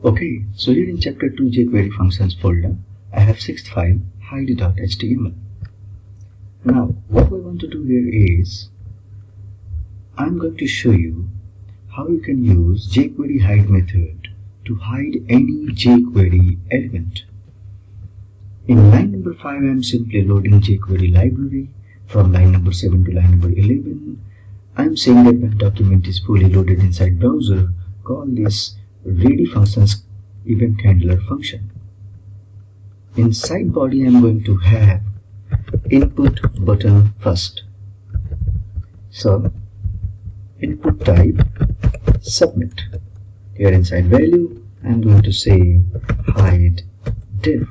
Okay, so here in chapter 2 jQuery functions folder, I have sixth file hide.html. Now, what I want to do here is, I'm going to show you how you can use jQuery hide method to hide any jQuery element. In line number 5, I am simply loading jQuery library. From line number 7 to line number 11, I am saying that when document is fully loaded inside browser, call this ready functions event handler function. Inside body, I am going to have input button first. So input type submit. Here inside value, I am going to say hide div.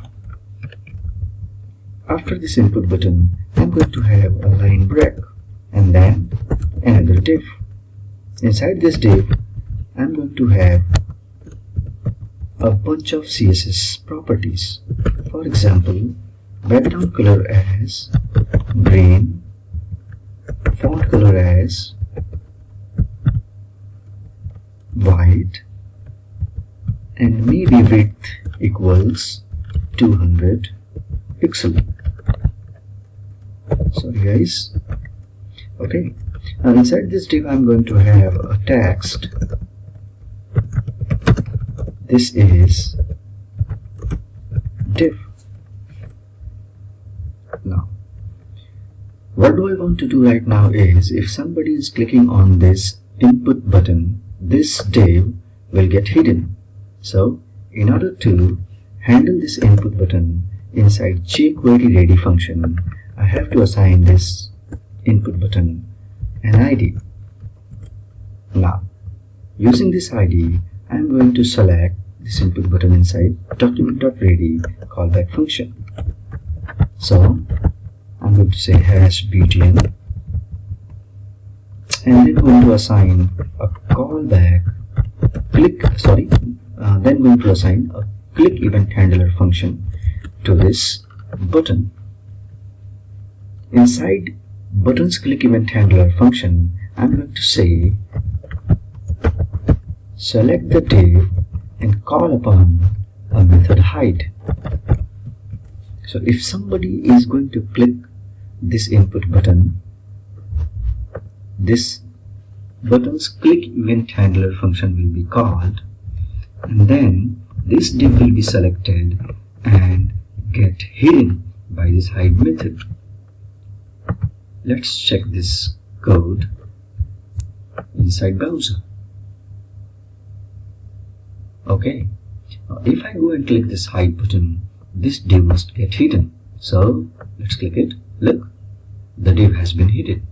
After this input button, I am going to have a line break and then another div. Inside this div, I am going to have a bunch of CSS properties. For example, background color as green, font color as white, and maybe width equals 200 pixel. Sorry guys. Okay, now inside this div I am going to have a text. This is div. Now, what do I want to do right now is, if somebody is clicking on this input button, this div will get hidden. So, in order to handle this input button inside jQuery ready function, I have to assign this input button an ID. Now, using this ID, I am going to select this input button inside document.ready callback function. So I'm going to say hash btn and then going to assign a callback then going to assign a click event handler function to this button. Inside button's click event handler function, I'm going to say select the div and call upon a method hide. So if somebody is going to click this input button, this button's click event handler function will be called, and then this div will be selected and get hidden by this hide method. Let's check this code inside browser. Okay, now if I go and click this hide button, this div must get hidden. So let's click it. Look, the div has been hidden.